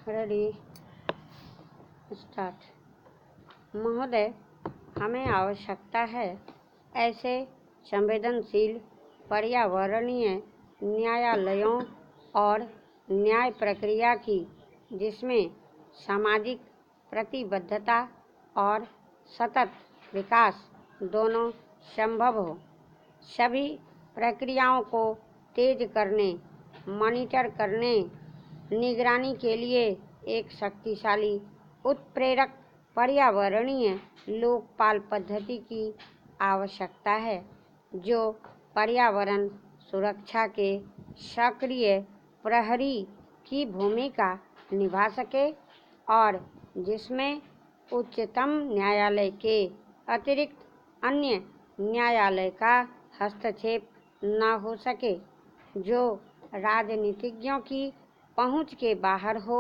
Ready start. महोदय, हमें आवश्यकता है ऐसे संवेदनशील पर्यावरणीय न्यायालयों और न्याय प्रक्रिया की जिसमें सामाजिक प्रतिबद्धता और सतत विकास दोनों संभव हो। सभी प्रक्रियाओं को तेज करने, मॉनिटर करने, निगरानी के लिए एक शक्तिशाली उत्प्रेरक पर्यावरणीय लोकपाल पद्धति की आवश्यकता है, जो पर्यावरण सुरक्षा के सक्रिय प्रहरी की भूमिका निभा सके और जिसमें उच्चतम न्यायालय के अतिरिक्त अन्य न्यायालय का हस्तक्षेप न हो सके, जो राजनीतिज्ञों की पहुंच के बाहर हो।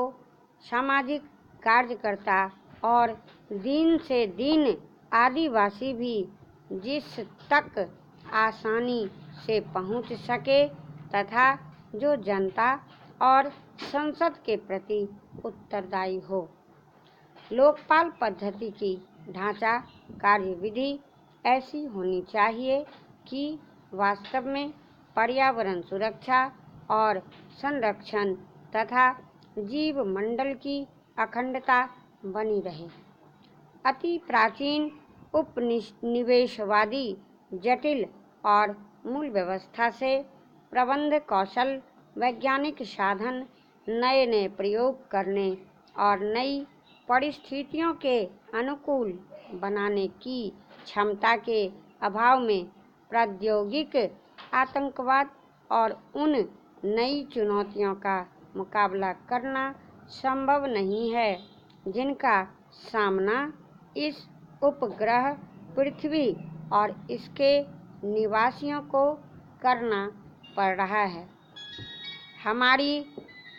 सामाजिक कार्यकर्ता और दिन से दिन आदिवासी भी जिस तक आसानी से पहुंच सके तथा जो जनता और संसद के प्रति उत्तरदायी हो। लोकपाल पद्धति की ढांचा कार्यविधि ऐसी होनी चाहिए कि वास्तव में पर्यावरण सुरक्षा और संरक्षण तथा जीव मंडल की अखंडता बनी रहे। अति प्राचीन उपनिवेशवादी जटिल और मूल व्यवस्था से प्रबंध कौशल, वैज्ञानिक साधन, नए प्रयोग करने और नई परिस्थितियों के अनुकूल बनाने की क्षमता के अभाव में प्रौद्योगिक आतंकवाद और उन नई चुनौतियों का मुकाबला करना संभव नहीं है जिनका सामना इस उपग्रह पृथ्वी और इसके निवासियों को करना पड़ रहा है। हमारी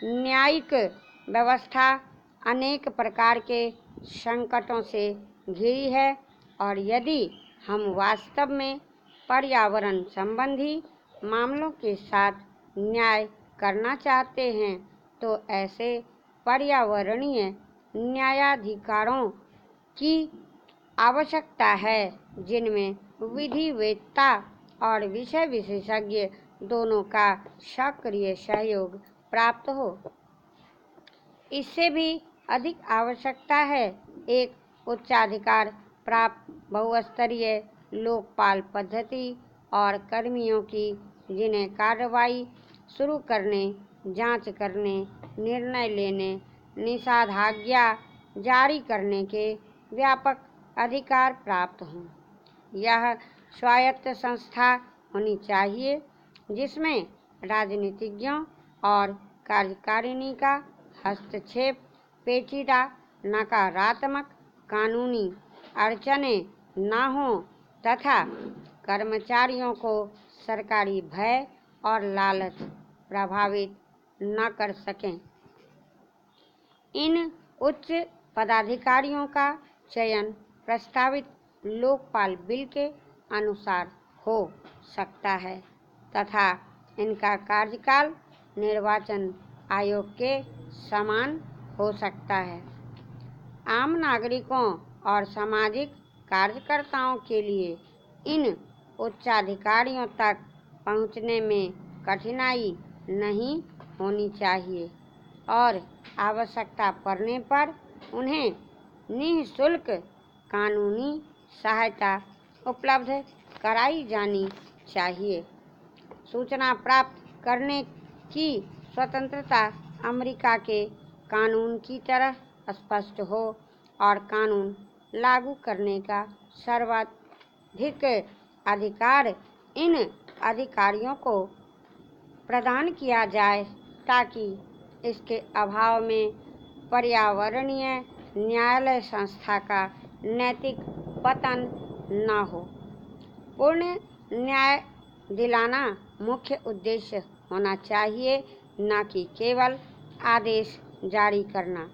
न्यायिक व्यवस्था अनेक प्रकार के संकटों से घिरी है और यदि हम वास्तव में पर्यावरण संबंधी मामलों के साथ न्याय करना चाहते हैं तो ऐसे पर्यावरणीय न्यायाधिकारों की आवश्यकता है जिनमें विधिवेत्ता और विषय विशेषज्ञ दोनों का सक्रिय सहयोग प्राप्त हो। इससे भी अधिक आवश्यकता है एक उच्चाधिकार प्राप्त बहुस्तरीय लोकपाल पद्धति और कर्मियों की जिन्हें कार्रवाई शुरू करने, जांच करने, निर्णय लेने, निषेधाज्ञा जारी करने के व्यापक अधिकार प्राप्त हों। यह स्वायत्त संस्था होनी चाहिए जिसमें राजनीतिज्ञों और कार्यकारिणी का हस्तक्षेप, पेचीदा नकारात्मक कानूनी अड़चनें न हों तथा कर्मचारियों को सरकारी भय और लालच प्रभावित न कर सकें। इन उच्च पदाधिकारियों का चयन प्रस्तावित लोकपाल बिल के अनुसार हो सकता है तथा इनका कार्यकाल निर्वाचन आयोग के समान हो सकता है। आम नागरिकों और सामाजिक कार्यकर्ताओं के लिए इन उच्चाधिकारियों तक पहुंचने में कठिनाई नहीं होनी चाहिए और आवश्यकता पड़ने पर उन्हें निःशुल्क कानूनी सहायता उपलब्ध कराई जानी चाहिए। सूचना प्राप्त करने की स्वतंत्रता अमेरिका के कानून की तरह स्पष्ट हो और कानून लागू करने का सर्वाधिक अधिकार इन अधिकारियों को प्रदान किया जाए ताकि इसके अभाव में पर्यावरणीय न्यायालय संस्था का नैतिक पतन न हो। पूर्ण न्याय दिलाना मुख्य उद्देश्य होना चाहिए, न कि केवल आदेश जारी करना।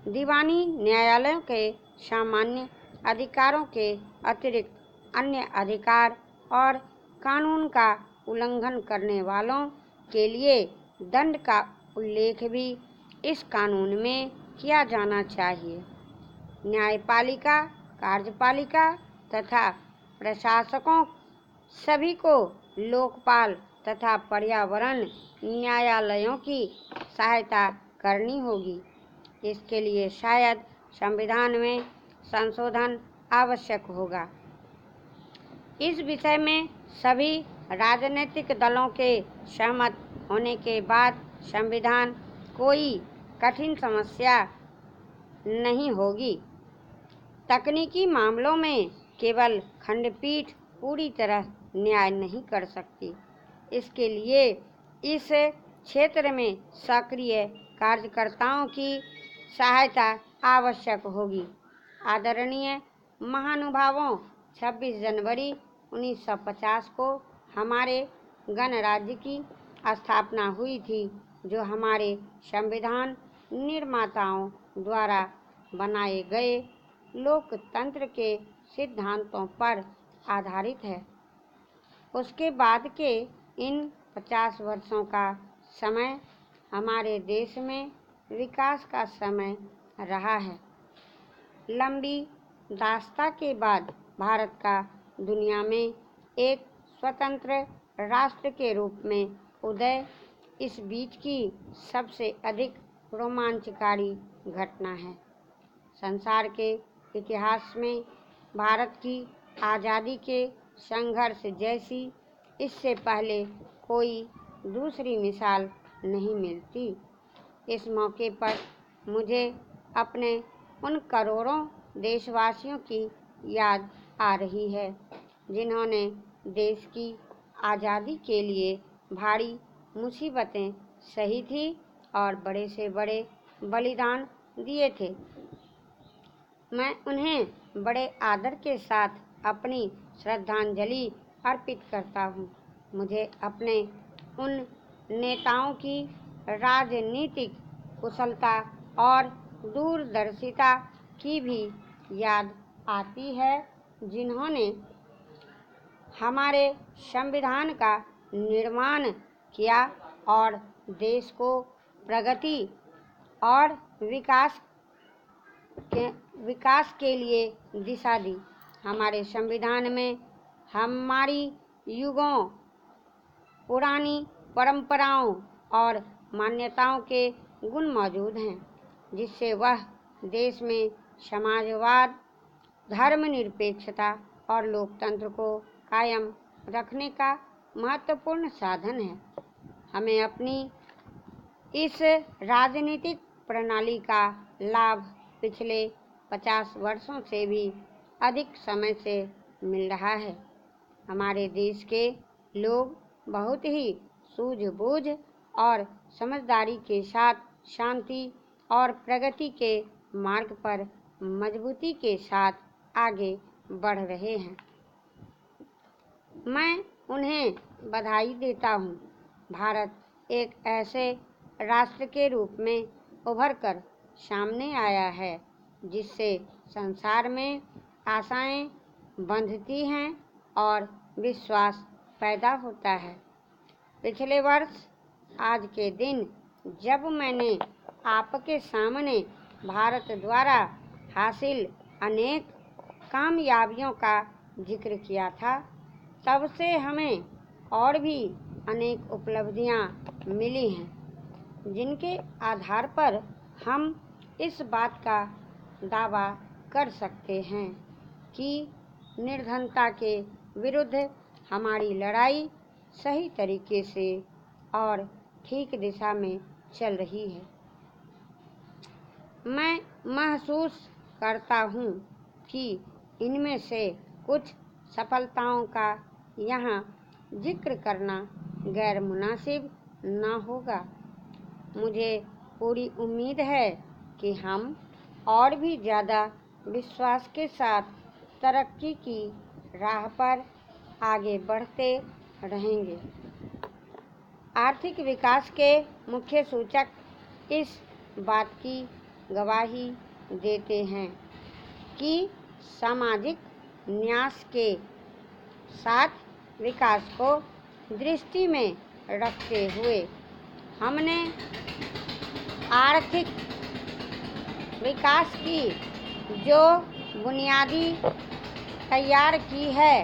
दीवानी न्यायालयों के सामान्य अधिकारों के अतिरिक्त अन्य अधिकार और कानून का उल्लंघन करने वालों के लिए दंड का उल्लेख भी इस कानून में किया जाना चाहिए। न्यायपालिका, कार्यपालिका तथा प्रशासकों सभी को लोकपाल तथा पर्यावरण न्यायालयों की सहायता करनी होगी। इसके लिए शायद संविधान में संशोधन आवश्यक होगा। इस विषय में सभी राजनीतिक दलों के सहमत होने के बाद संविधान कोई कठिन समस्या नहीं होगी। तकनीकी मामलों में केवल खंडपीठ पूरी तरह न्याय नहीं कर सकती। इसके लिए इस क्षेत्र में सक्रिय कार्यकर्ताओं की सहायता आवश्यक होगी। आदरणीय महानुभावों, 26 जनवरी 1950 को हमारे गणराज्य की स्थापना हुई थी, जो हमारे संविधान निर्माताओं द्वारा बनाए गए लोकतंत्र के सिद्धांतों पर आधारित है। उसके बाद के इन 50 वर्षों का समय हमारे देश में विकास का समय रहा है। लंबी दास्ता के बाद भारत का दुनिया में एक स्वतंत्र राष्ट्र के रूप में उदय इस बीच की सबसे अधिक रोमांचकारी घटना है। संसार के इतिहास में भारत की आज़ादी के संघर्ष जैसी इससे पहले कोई दूसरी मिसाल नहीं मिलती। इस मौके पर मुझे अपने उन करोड़ों देशवासियों की याद आ रही है, जिन्होंने देश की आज़ादी के लिए भारी मुसीबतें सही थी और बड़े से बड़े बलिदान दिए थे। मैं उन्हें बड़े आदर के साथ अपनी श्रद्धांजलि अर्पित करता हूँ। मुझे अपने उन नेताओं की राजनीतिक कुशलता और दूरदर्शिता की भी याद आती है, जिन्होंने हमारे संविधान का निर्माण किया और देश को प्रगति और विकास के लिए दिशा दी। हमारे संविधान में हमारी युगों पुरानी परंपराओं और मान्यताओं के गुण मौजूद हैं, जिससे वह देश में समाजवाद, धर्मनिरपेक्षता और लोकतंत्र को कायम रखने का महत्वपूर्ण साधन है। हमें अपनी इस राजनीतिक प्रणाली का लाभ पिछले 50 वर्षों से भी अधिक समय से मिल रहा है। हमारे देश के लोग बहुत ही सूझबूझ और समझदारी के साथ शांति और प्रगति के मार्ग पर मजबूती के साथ आगे बढ़ रहे हैं। मैं उन्हें बधाई देता हूँ। भारत एक ऐसे राष्ट्र के रूप में उभर कर सामने आया है, जिससे संसार में आशाएं बंधती हैं और विश्वास पैदा होता है। पिछले वर्ष आज के दिन जब मैंने आपके सामने भारत द्वारा हासिल अनेक कामयाबियों का जिक्र किया था, तब से हमें और भी अनेक उपलब्धियां मिली हैं, जिनके आधार पर हम इस बात का दावा कर सकते हैं कि निर्धनता के विरुद्ध हमारी लड़ाई सही तरीके से और ठीक दिशा में चल रही है। मैं महसूस करता हूँ कि इनमें से कुछ सफलताओं का यहाँ जिक्र करना गैर मुनासिब न होगा। मुझे पूरी उम्मीद है कि हम और भी ज़्यादा विश्वास के साथ तरक्की की राह पर आगे बढ़ते रहेंगे। आर्थिक विकास के मुख्य सूचक इस बात की गवाही देते हैं कि सामाजिक न्याय के साथ विकास को दृष्टि में रखते हुए हमने आर्थिक विकास की जो बुनियादी तैयार की है